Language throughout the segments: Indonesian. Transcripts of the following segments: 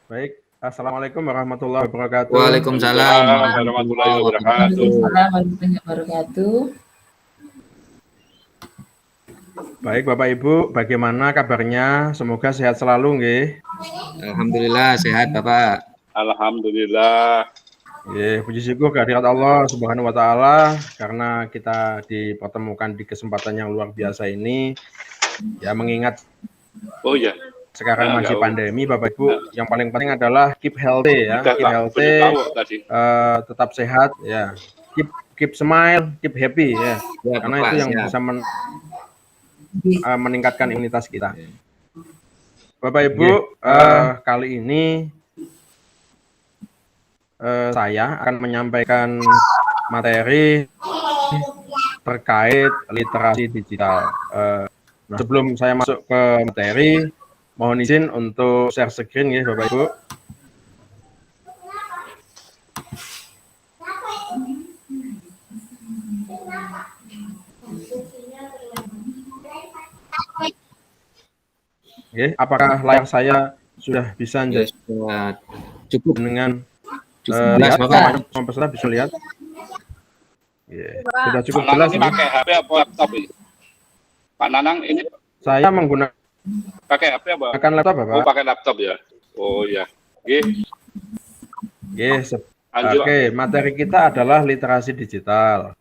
Baik, assalamualaikum warahmatullahi wabarakatuh. Waalaikumsalam Warahmatullahi warahmatullahi wabarakatuh. wabarakatuh. Waalaikumsalam warahmatullahi wabarakatuh. Baik, Bapak Ibu, bagaimana kabarnya? Semoga sehat selalu, nggih. Alhamdulillah sehat Bapak. Alhamdulillah. Puji syukur kehadirat Allah Subhanahu wa taala karena kita dipertemukan di kesempatan yang luar biasa ini. Ya, mengingat Oh ya, sekarang masih enggak, pandemi, Bapak Ibu, yang paling penting adalah keep healthy ya, keep healthy, tadi. tetap sehat ya. Keep smile, keep happy ya. Ya, Karena Bapak, itu yang siap. bisa meningkatkan imunitas kita. Bapak Ibu, kali ini saya akan menyampaikan materi terkait literasi digital. Sebelum saya masuk ke materi, mohon izin untuk share screen ya Bapak Ibu. Apakah layar saya sudah bisa cukup dengan jelas Bapak? Semua peserta bisa lihat? Sudah cukup Pak jelas Nanang ini pakai HP apa laptop ini? Pak Nanang ini saya menggunakan pakai HP apa? laptop, Bapak. Oh, pakai laptop ya. Oh ya. Oke, materi kita adalah literasi digital.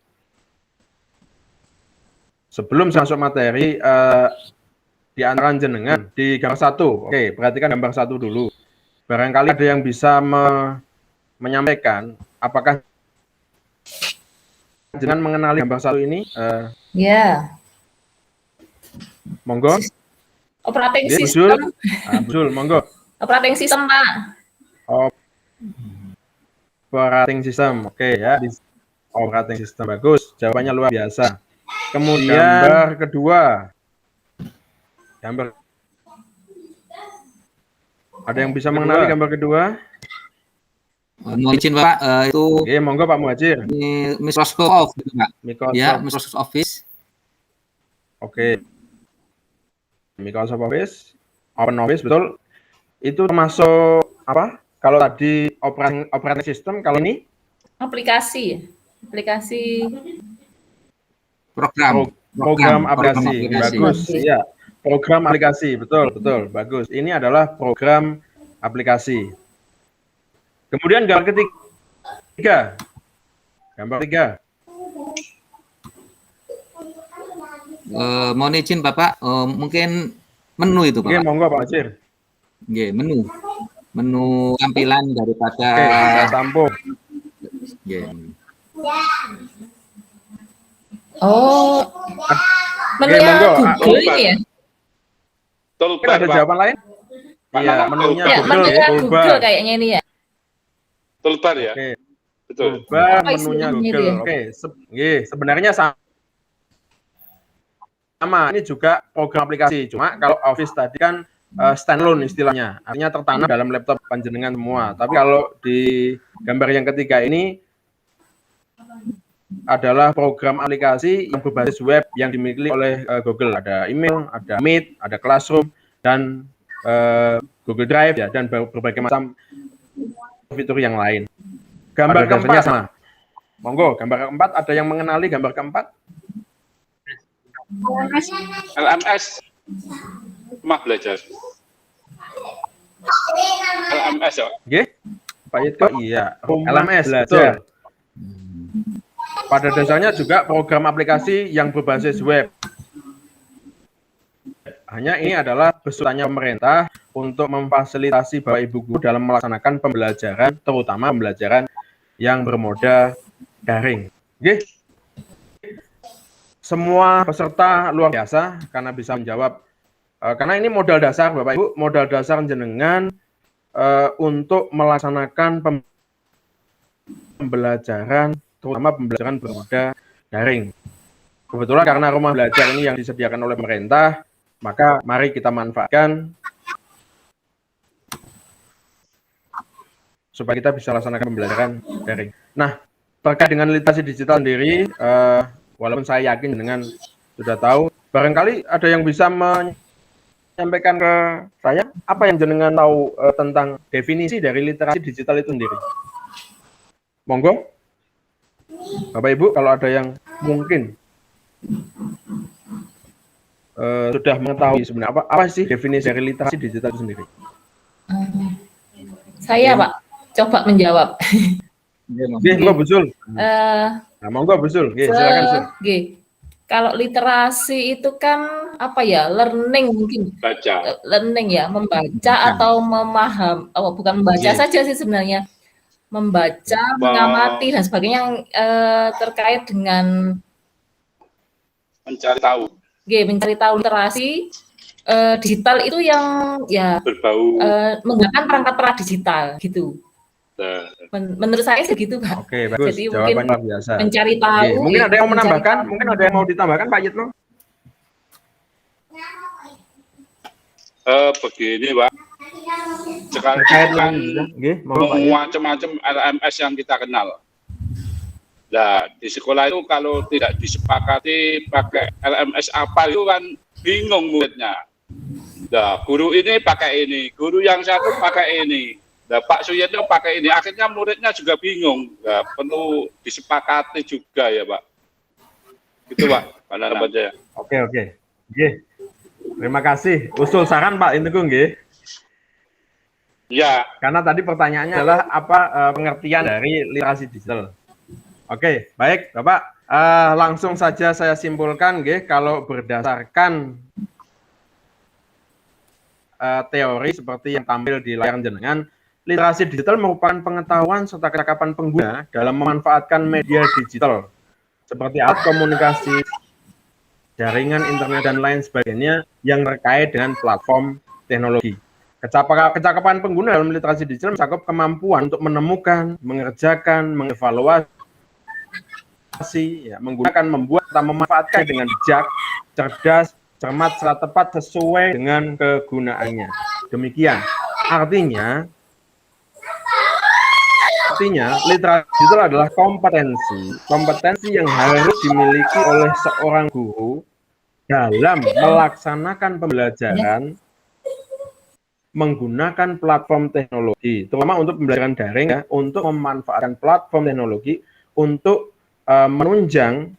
Sebelum saya masuk materi, di antara jenengan di gambar 1. Oke, perhatikan gambar 1 dulu. Barangkali ada yang bisa menyampaikan apakah jenengan mengenali gambar 1 ini? Ya. Monggo. Operating system. Betul, monggo. Operating system, Pak. Operating system. Oke ya. Operating system bagus. Jawabannya luar biasa. Kemudian gambar kedua. Ada yang bisa mengenali gambar kedua? Mohon izin Pak, itu monggo Pak Muhajir. Ini Microsoft Office, Pak. Ya, Microsoft Office. Oke. Microsoft Office, Open Office, betul. Itu termasuk apa? Kalau tadi operating system, kalau ini? Aplikasi. Program aplikasi. Bagus. Iya. Program aplikasi, betul, bagus. Ini adalah program aplikasi. Kemudian gambar ketiga. Mohon izin Bapak, mungkin menu itu Pak. Monggo Pak Muhajir. Menu tampilan daripada tampung. Oh, menunya Google ini ya? Ada jawaban lain? Iya, menunya Google kayaknya ini ya. Toolbar ya? Betul. Toolbar menunya Google. Sebenarnya sama. Ini juga program aplikasi. Cuma kalau Office tadi kan standalone istilahnya. Artinya tertanam dalam laptop panjenengan semua. Tapi kalau di gambar yang ketiga ini adalah program aplikasi yang berbasis web yang dimiliki oleh Google. Ada email, ada Meet, ada Classroom, dan Google Drive ya, dan berbagai macam fitur yang lain. Gambar keempat sama. Monggo, gambar keempat ada yang mengenali gambar keempat? LMS. Rumah belajar. LMS ya? Pak itu iya, LMS belajar. Pada dasarnya juga program aplikasi yang berbasis web. Hanya ini adalah besutannya pemerintah untuk memfasilitasi Bapak Ibu guru dalam melaksanakan pembelajaran, terutama pembelajaran yang bermoda daring. Semua peserta luar biasa karena bisa menjawab. Karena ini modal dasar Bapak Ibu, modal dasar jenengan untuk melaksanakan pembelajaran, terutama pembelajaran bermoda daring. Kebetulan karena rumah belajar ini yang disediakan oleh pemerintah, maka mari kita manfaatkan supaya kita bisa laksanakan pembelajaran daring. Nah, terkait dengan literasi digital sendiri, walaupun saya yakin dengan sudah tahu, barangkali ada yang bisa sampaikan ke saya, apa yang jenengan tahu tentang definisi dari literasi digital itu sendiri? Monggo, Bapak Ibu, kalau ada yang mungkin sudah mengetahui sebenarnya apa sih definisi dari literasi digital itu sendiri? Saya Pak, coba menjawab. Monggo betul. Nah, monggo betul. Silakan betul. Kalau literasi itu kan apa ya, learning mungkin, learning ya, membaca atau memaham, bukan membaca saja sih sebenarnya, membaca, mengamati dan sebagainya yang terkait dengan mencari tahu. Mencari tahu. Literasi digital itu yang ya berbau menggunakan perangkat digital gitu. Menurut saya segitu Pak. Oke, bagus. Jadi jawaban mungkin luar biasa. mencari tahu. Mungkin ada yang mau menambahkan, mungkin ada yang mau ditambahkan Pak Yitno? Begini Pak, sekarang kan macam-macam LMS yang kita kenal. Nah, di sekolah itu kalau tidak disepakati pakai LMS apa itu kan bingung muridnya. Nah, guru ini pakai ini, guru yang satu pakai ini. Nah, Pak Suyatno pakai ini, akhirnya muridnya juga bingung. Nah, perlu disepakati juga ya Pak. Gitu Pak, Pak Jaya. Oke. Terima kasih. Usul saran Pak Integung, nggih. Ya. Karena tadi pertanyaannya adalah apa pengertian dari literasi digital. Oke, baik Bapak. Langsung saja saya simpulkan, nggih, kalau berdasarkan teori seperti yang tampil di layar jenengan, literasi digital merupakan pengetahuan serta kecakapan pengguna dalam memanfaatkan media digital seperti alat komunikasi, jaringan internet dan lain sebagainya yang terkait dengan platform teknologi. Kecakapan pengguna dalam literasi digital mencakup kemampuan untuk menemukan, mengerjakan, mengevaluasi, menggunakan, membuat, atau memanfaatkan dengan bijak, cerdas, cermat, serta tepat sesuai dengan kegunaannya. Demikian. Artinya literasi digital adalah kompetensi yang harus dimiliki oleh seorang guru dalam melaksanakan pembelajaran menggunakan platform teknologi, terutama untuk pembelajaran daring ya, untuk memanfaatkan platform teknologi untuk menunjang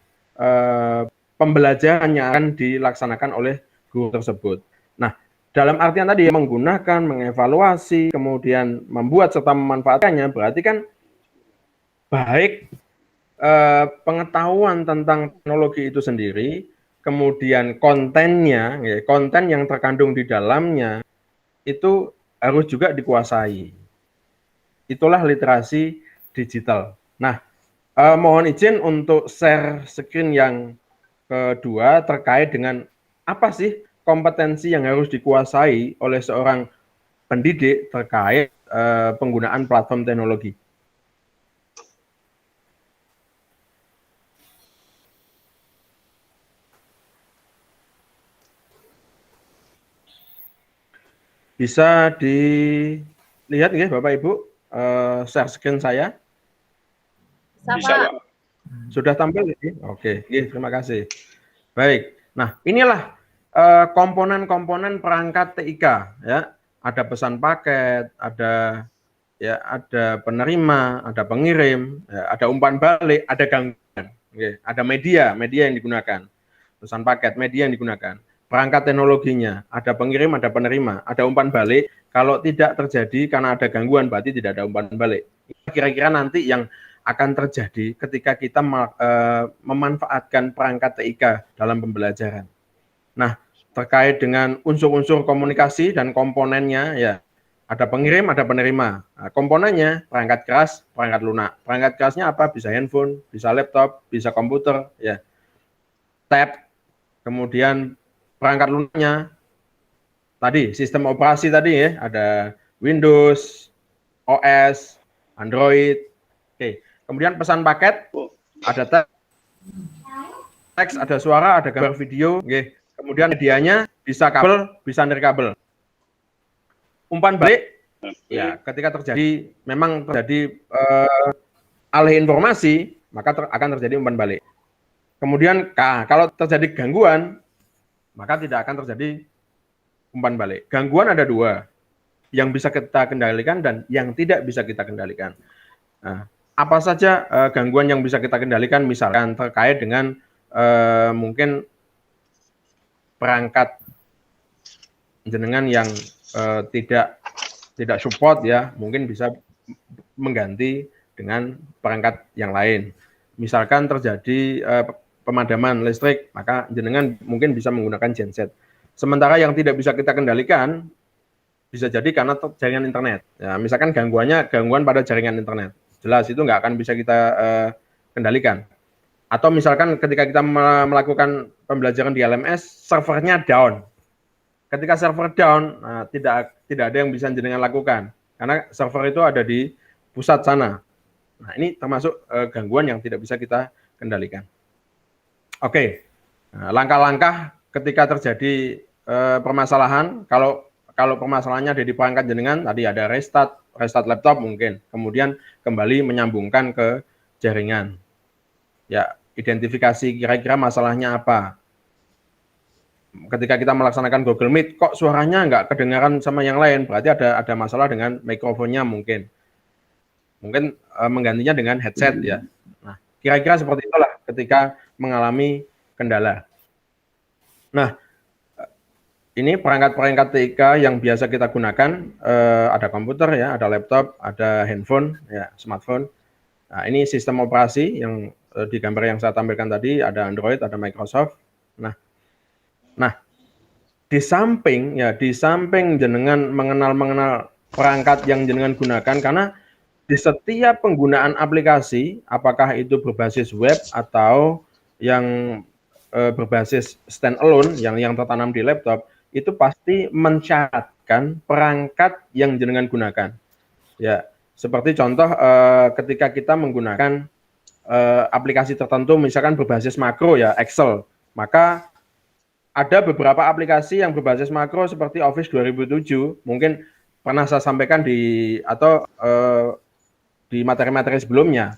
pembelajaran yang akan dilaksanakan oleh guru tersebut. Nah, dalam artian tadi menggunakan, mengevaluasi, kemudian membuat serta memanfaatkannya, berarti kan baik pengetahuan tentang teknologi itu sendiri, kemudian kontennya, konten yang terkandung di dalamnya itu harus juga dikuasai. Itulah literasi digital. Nah, mohon izin untuk share screen yang kedua terkait dengan apa sih kompetensi yang harus dikuasai oleh seorang pendidik terkait penggunaan platform teknologi. Bisa dilihat ya Bapak Ibu share screen saya? Bisa, Pak. Sudah tampil ya? Oke, terima kasih. Baik. Nah, inilah komponen-komponen perangkat TIK ya. Ada pesan paket, ada penerima, ada pengirim, ya, ada umpan balik, ada gangguan, ada media yang digunakan. Pesan paket, media yang digunakan. Perangkat teknologinya, ada pengirim, ada penerima, ada umpan balik. Kalau tidak terjadi karena ada gangguan, berarti tidak ada umpan balik. Kira-kira nanti yang akan terjadi ketika kita memanfaatkan perangkat TIK dalam pembelajaran. Nah, terkait dengan unsur-unsur komunikasi dan komponennya, ya ada pengirim, ada penerima. Nah, komponennya perangkat keras, perangkat lunak. Perangkat kerasnya apa? Bisa handphone, bisa laptop, bisa komputer, ya, tab. Kemudian perangkat lunaknya tadi sistem operasi tadi ya, ada Windows, OS, Android. Oke. Kemudian pesan paket, ada teks, ada suara, ada gambar video. Oke. Kemudian medianya bisa kabel, bisa nirkabel. Umpan balik, ya ketika terjadi, memang terjadi alih informasi, maka akan terjadi umpan balik. Kemudian kalau terjadi gangguan, maka tidak akan terjadi umpan balik. Gangguan ada dua, yang bisa kita kendalikan dan yang tidak bisa kita kendalikan. Nah, apa saja gangguan yang bisa kita kendalikan? Misalkan terkait dengan mungkin perangkat jenengan yang tidak support ya, mungkin bisa mengganti dengan perangkat yang lain. Misalkan terjadi pemadaman listrik, maka jenengan mungkin bisa menggunakan genset. Sementara yang tidak bisa kita kendalikan bisa jadi karena jaringan internet. Ya, misalkan gangguan pada jaringan internet. Jelas itu nggak akan bisa kita kendalikan. Atau misalkan ketika kita melakukan pembelajaran di LMS, servernya down. Ketika server down, nah, tidak ada yang bisa jenengan lakukan. Karena server itu ada di pusat sana. Nah, ini termasuk gangguan yang tidak bisa kita kendalikan. Oke, nah, langkah-langkah ketika terjadi permasalahan, kalau permasalahannya ada di perangkat jenengan, tadi ada restart laptop mungkin, kemudian kembali menyambungkan ke jaringan. Ya, identifikasi kira-kira masalahnya apa. Ketika kita melaksanakan Google Meet, kok suaranya nggak kedengaran sama yang lain, berarti ada masalah dengan mikrofonnya mungkin. Mungkin menggantinya dengan headset ya. Nah, kira-kira seperti itulah ketika mengalami kendala. Nah, ini perangkat-perangkat TIK yang biasa kita gunakan, ada komputer ya, ada laptop, ada handphone, ya, smartphone. Nah, ini sistem operasi yang di gambar yang saya tampilkan tadi, ada Android, ada Microsoft. Nah, di samping jenengan mengenal perangkat yang jenengan gunakan, karena di setiap penggunaan aplikasi, apakah itu berbasis web atau yang berbasis standalone yang tertanam di laptop, itu pasti mensyaratkan perangkat yang jenengan gunakan. Ya, seperti contoh ketika kita menggunakan aplikasi tertentu, misalkan berbasis makro ya, Excel, maka ada beberapa aplikasi yang berbasis makro seperti Office 2007, mungkin pernah saya sampaikan di materi-materi sebelumnya.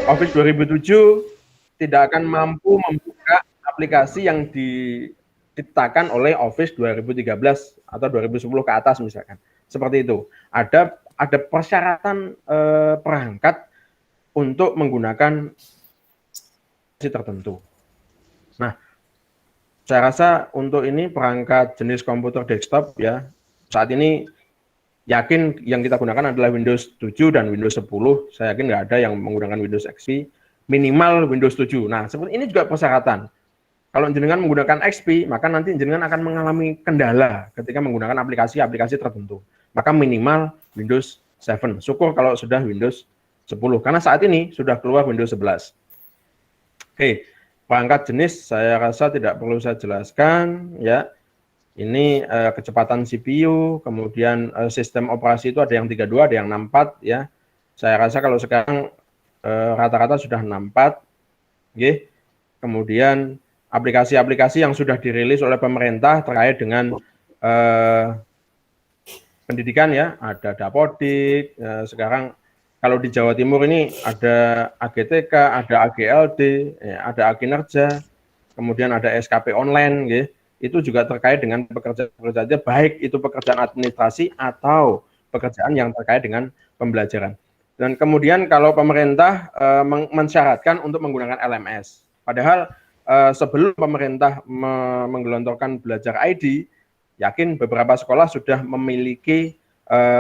Office 2007 tidak akan mampu membuka aplikasi yang diciptakan oleh Office 2013 atau 2010 ke atas misalkan. Seperti itu. Ada persyaratan perangkat untuk menggunakan aplikasi tertentu. Nah, saya rasa untuk ini perangkat jenis komputer desktop ya, saat ini yakin yang kita gunakan adalah Windows 7 dan Windows 10. Saya yakin nggak ada yang menggunakan Windows XP, minimal Windows 7. Nah, seperti ini juga persyaratan. Kalau jenengan menggunakan XP, maka nanti jenengan akan mengalami kendala ketika menggunakan aplikasi-aplikasi tertentu. Maka minimal Windows 7. Syukur kalau sudah Windows 10, karena saat ini sudah keluar Windows 11. Oke, perangkat jenis saya rasa tidak perlu saya jelaskan ya. Ini kecepatan CPU, kemudian sistem operasi itu ada yang 32, ada yang 64 ya. Saya rasa kalau sekarang rata-rata sudah 64. Oke. Kemudian aplikasi-aplikasi yang sudah dirilis oleh pemerintah terkait dengan pendidikan ya, ada Dapodik, sekarang kalau di Jawa Timur ini ada AGTK, ada AGLD, ya, ada Akinerja, kemudian ada SKP online, ya. Itu juga terkait dengan pekerjaan, baik itu pekerjaan administrasi atau pekerjaan yang terkait dengan pembelajaran. Dan kemudian kalau pemerintah mensyaratkan untuk menggunakan LMS, padahal sebelum pemerintah menggelontorkan belajar ID, yakin beberapa sekolah sudah memiliki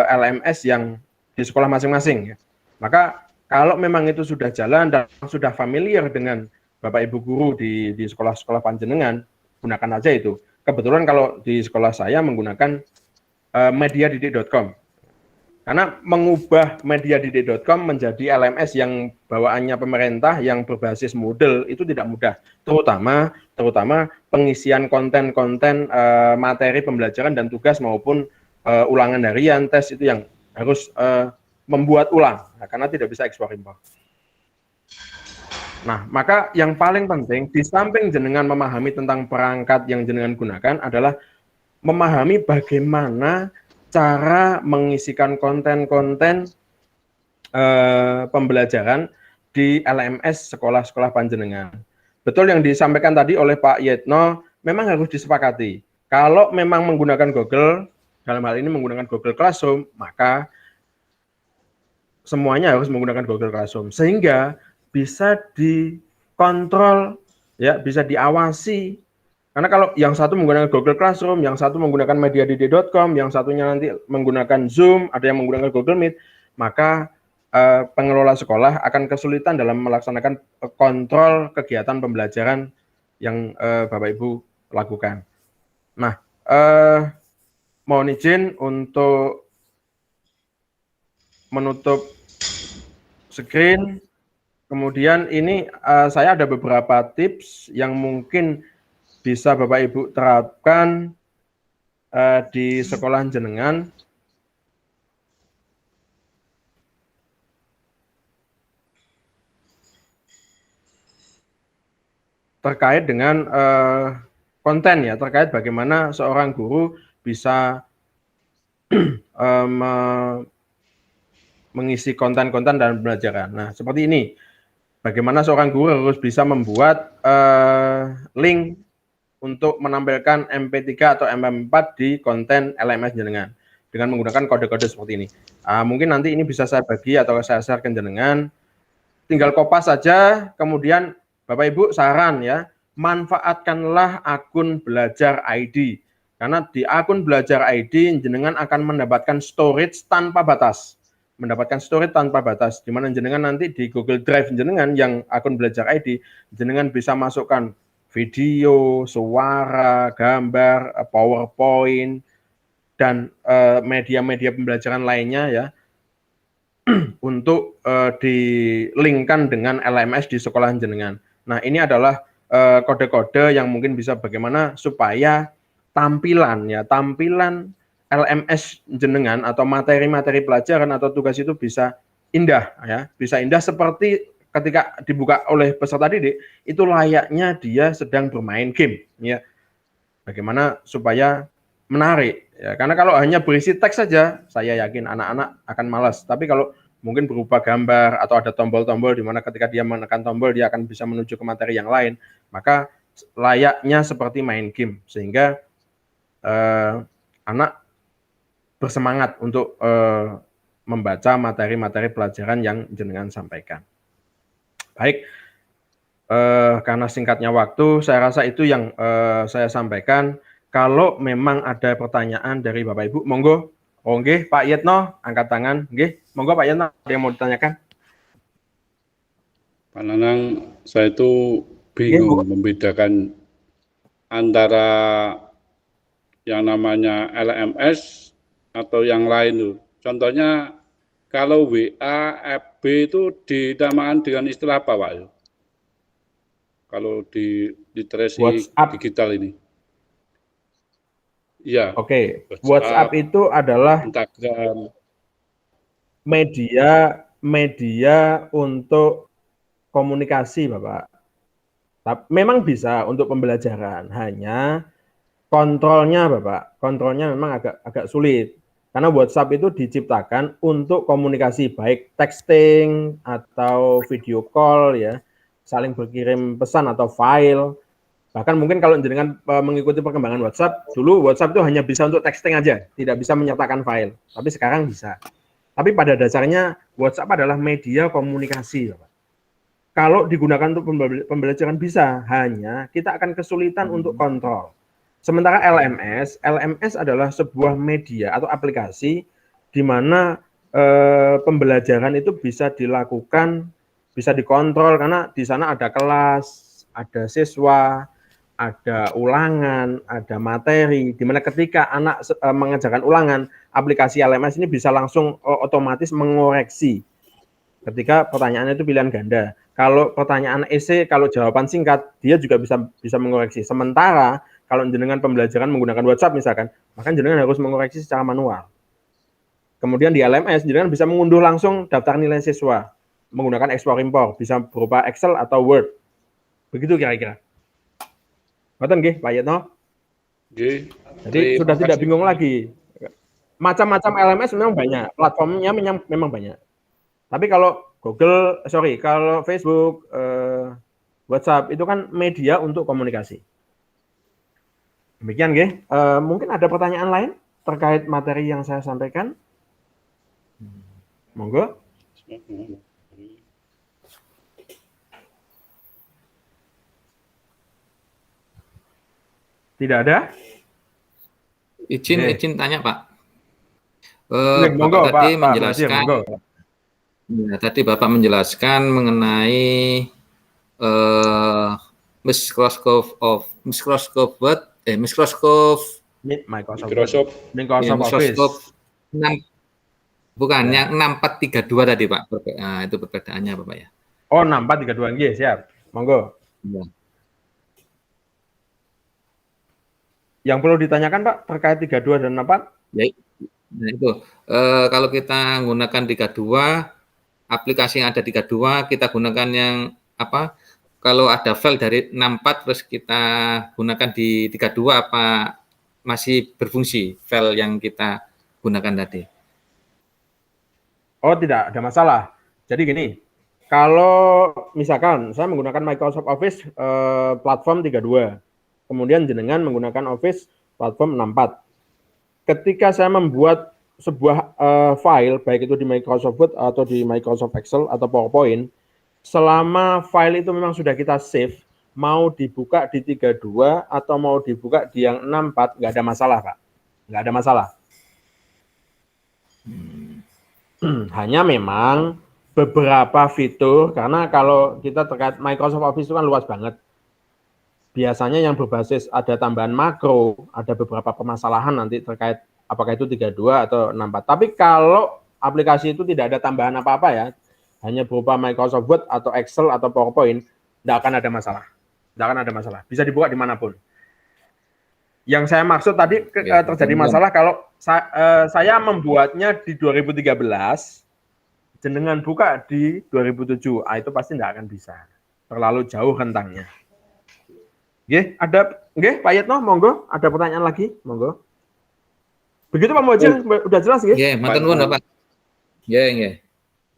LMS yang di sekolah masing-masing. Ya. Maka kalau memang itu sudah jalan dan sudah familiar dengan Bapak Ibu guru di sekolah-sekolah panjenengan, gunakan aja itu. Kebetulan kalau di sekolah saya menggunakan mediadidik.com. Karena mengubah mediadidik.com menjadi LMS yang bawaannya pemerintah yang berbasis Moodle itu tidak mudah. Terutama pengisian konten-konten materi pembelajaran dan tugas maupun ulangan harian, tes itu yang harus membuat ulang, karena tidak bisa ekspor impor. Nah, maka yang paling penting di samping jenengan memahami tentang perangkat yang jenengan gunakan adalah memahami bagaimana cara mengisikan konten-konten pembelajaran di LMS sekolah-sekolah panjenengan. Betul yang disampaikan tadi oleh Pak Yetno, memang harus disepakati. Kalau memang menggunakan Google, dalam hal ini menggunakan Google Classroom, maka semuanya harus menggunakan Google Classroom sehingga bisa dikontrol, ya, bisa diawasi. Karena kalau yang satu menggunakan Google Classroom, yang satu menggunakan mediadidi.com, yang satunya nanti menggunakan Zoom, ada yang menggunakan Google Meet, maka pengelola sekolah akan kesulitan dalam melaksanakan kontrol kegiatan pembelajaran yang Bapak Ibu lakukan. Nah, mohon izin untuk menutup screen. Kemudian ini saya ada beberapa tips yang mungkin bisa Bapak Ibu terapkan di sekolah jenengan. Terkait dengan konten, ya, terkait bagaimana seorang guru bisa mengisi konten-konten dalam pembelajaran. Nah, seperti ini. Bagaimana seorang guru harus bisa membuat link untuk menampilkan MP3 atau MP4 di konten LMS jenengan dengan menggunakan kode-kode seperti ini. Mungkin nanti ini bisa saya bagi atau saya share ke jenengan. Tinggal kopas saja, kemudian Bapak Ibu saran, ya, manfaatkanlah akun Belajar ID. Karena di akun Belajar ID jenengan akan mendapatkan storage tanpa batas. Di mana jenengan nanti di Google Drive jenengan yang akun Belajar ID, jenengan bisa masukkan video, suara, gambar, PowerPoint, dan media-media pembelajaran lainnya, ya, untuk di-linkkan dengan LMS di sekolah jenengan. Nah, ini adalah kode-kode yang mungkin bisa bagaimana supaya tampilan LMS jenengan atau materi-materi pelajaran atau tugas itu bisa indah, ya, bisa indah seperti ketika dibuka oleh peserta didik itu layaknya dia sedang bermain game, ya. Bagaimana supaya menarik, ya, karena kalau hanya berisi teks saja, saya yakin anak-anak akan malas. Tapi kalau mungkin berupa gambar atau ada tombol-tombol di mana ketika dia menekan tombol dia akan bisa menuju ke materi yang lain, maka layaknya seperti main game sehingga anak bersemangat untuk membaca materi-materi pelajaran yang jenengan sampaikan. Baik, karena singkatnya waktu, saya rasa itu yang saya sampaikan. Kalau memang ada pertanyaan dari Bapak Ibu, monggo. Oh, nggih, Pak Yetno, angkat tangan. Nggih, monggo Pak Yetno, ada yang mau ditanyakan? Pak Nanang, saya itu bingung membedakan antara yang namanya LMS atau yang lain tuh. Contohnya kalau WA, FB itu dinamakan dengan istilah apa, Pak? Kalau di literasi WhatsApp digital ini. Iya. Oke, WhatsApp itu adalah Instagram, media untuk komunikasi, Bapak. Memang bisa untuk pembelajaran, hanya kontrolnya, Bapak, kontrolnya memang agak sulit. Karena WhatsApp itu diciptakan untuk komunikasi, baik texting atau video call, ya, saling berkirim pesan atau file. Bahkan mungkin kalau jenengan mengikuti perkembangan WhatsApp, dulu WhatsApp itu hanya bisa untuk texting aja, tidak bisa menyertakan file. Tapi sekarang bisa. Tapi pada dasarnya WhatsApp adalah media komunikasi, Bapak. Kalau digunakan untuk pembelajaran bisa, hanya kita akan kesulitan untuk kontrol. Sementara LMS adalah sebuah media atau aplikasi di mana pembelajaran itu bisa dilakukan, bisa dikontrol karena di sana ada kelas, ada siswa, ada ulangan, ada materi, di mana ketika anak mengerjakan ulangan, aplikasi LMS ini bisa langsung otomatis mengoreksi. Ketika pertanyaannya itu pilihan ganda. Kalau pertanyaan esai, kalau jawaban singkat, dia juga bisa mengoreksi. Sementara kalau jenengan pembelajaran menggunakan WhatsApp misalkan, maka jenengan harus mengoreksi secara manual. Kemudian di LMS, jenengan bisa mengunduh langsung daftar nilai siswa menggunakan ekspor impor, bisa berupa Excel atau Word. Begitu kira-kira. Betul nggih, Pak Yetno? Nggih. Jadi sudah tidak bingung lagi. Macam-macam LMS memang banyak, platformnya memang banyak. Tapi kalau kalau Facebook, WhatsApp itu kan media untuk komunikasi. Demikian nggih. Mungkin ada pertanyaan lain terkait materi yang saya sampaikan? Monggo. Tidak ada? Izin tanya Pak. Monggo, Bapak tadi Pak menjelaskan, Monggo. Ya, tadi Bapak menjelaskan mengenai Microsoft Office. 6, bukan ya. Yang 6432 tadi Pak. Nah, itu perbedaannya Bapak ya. Oh, 6432 nggih, siap. Monggo. Ya. Yang perlu ditanyakan Pak terkait 32 dan 64? Ya, nah itu kalau kita gunakan 32, aplikasi yang ada 32 kita gunakan yang apa? Kalau ada file dari 64 terus kita gunakan di 32 apa masih berfungsi file yang kita gunakan tadi? Oh, tidak ada masalah. Jadi gini, kalau misalkan saya menggunakan Microsoft Office platform 32, kemudian jenengan menggunakan Office platform 64. Ketika saya membuat sebuah file, baik itu di Microsoft Word atau di Microsoft Excel atau PowerPoint, selama file itu memang sudah kita save, mau dibuka di 32 atau mau dibuka di yang 64, nggak ada masalah, Pak. Nggak ada masalah. Hanya memang beberapa fitur, karena kalau kita terkait Microsoft Office itu kan luas banget. Biasanya yang berbasis ada tambahan makro, ada beberapa permasalahan nanti terkait apakah itu 32 atau 64. Tapi kalau aplikasi itu tidak ada tambahan apa-apa ya, hanya berupa Microsoft Word atau Excel atau PowerPoint, tidak akan ada masalah. Tidak akan ada masalah. Bisa dibuka dimanapun. Yang saya maksud tadi terjadi masalah kalau saya membuatnya di 2013, jenengan buka di 2007, itu pasti tidak akan bisa. Terlalu jauh rentangnya. Nggih, Pak Yetno, monggo, ada pertanyaan lagi, monggo. Begitu Pak Mojil, udah jelas nggih? Nggih, matur nuwun Pak. Nggih.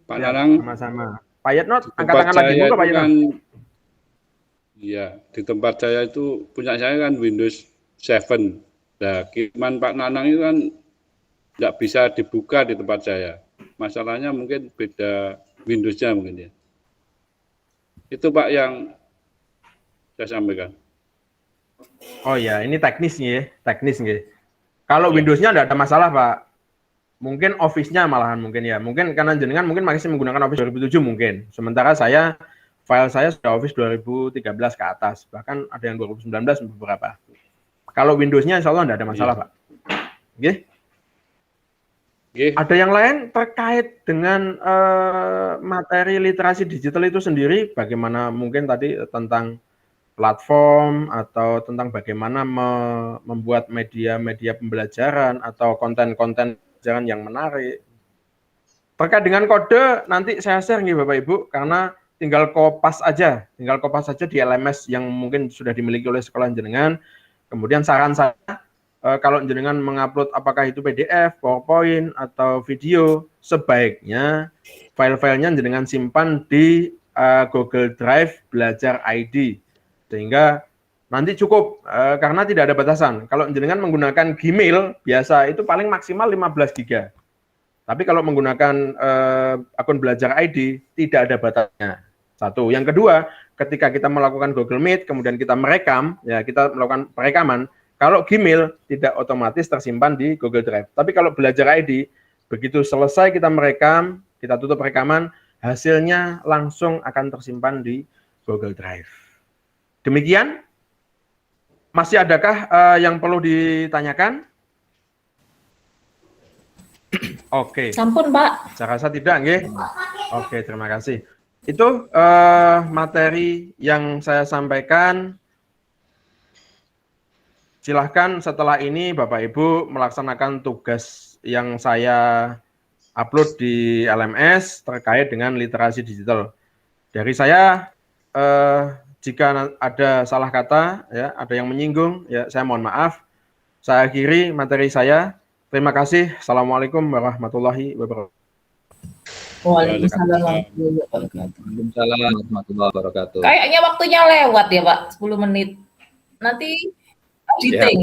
Pak Nanang, sama-sama. Pak Yetno, angkat tangan lagi, monggo Pak Yetno. Iya, di tempat saya itu punya saya kan Windows 7. Nah, kiriman Pak Nanang itu kan nggak bisa dibuka di tempat saya. Masalahnya mungkin beda Windows-nya mungkin ya. Itu Pak yang saya sampaikan. Oh ya, ini teknis nih, teknis nih. Kalau Windows-nya tidak ada masalah, Pak. Mungkin Office-nya malahan mungkin ya. Mungkin karena jenengan mungkin masih menggunakan Office 2007 mungkin. Sementara saya, file saya sudah Office 2013 ke atas. Bahkan ada yang 2019 beberapa. Kalau Windows-nya insya Allah tidak ada masalah, Pak. Oke? Ada yang lain terkait dengan materi literasi digital itu sendiri, bagaimana mungkin tadi tentang platform atau tentang bagaimana membuat media-media pembelajaran atau konten-konten pembelajaran yang menarik. Terkait dengan kode nanti saya share nih Bapak Ibu, karena tinggal kopas aja di LMS yang mungkin sudah dimiliki oleh sekolah jenengan. Kemudian saran saya kalau jenengan mengupload apakah itu PDF, PowerPoint atau video, sebaiknya file-filenya jenengan simpan di Google Drive Belajar ID. Sehingga nanti cukup karena tidak ada batasan. Kalau jenengan menggunakan Gmail biasa itu paling maksimal 15 GB. Tapi kalau menggunakan akun Belajar ID tidak ada batasnya. Satu. Yang kedua, ketika kita melakukan Google Meet kemudian kita merekam, ya kita melakukan perekaman, kalau Gmail tidak otomatis tersimpan di Google Drive. Tapi kalau Belajar ID begitu selesai kita merekam, kita tutup rekaman, hasilnya langsung akan tersimpan di Google Drive. Demikian, masih adakah yang perlu ditanyakan? Oke. Sampun, Pak. Saya rasa tidak, nggih. Oke, terima kasih. Itu materi yang saya sampaikan. Silahkan setelah ini Bapak Ibu melaksanakan tugas yang saya upload di LMS terkait dengan literasi digital. Dari saya, jika ada salah kata, ya, ada yang menyinggung, ya, saya mohon maaf. Saya akhiri materi saya. Terima kasih. Assalamualaikum warahmatullahi wabarakatuh. Waalaikumsalam warahmatullahi wabarakatuh. Kayaknya waktunya lewat ya Pak, 10 menit. Nanti editing.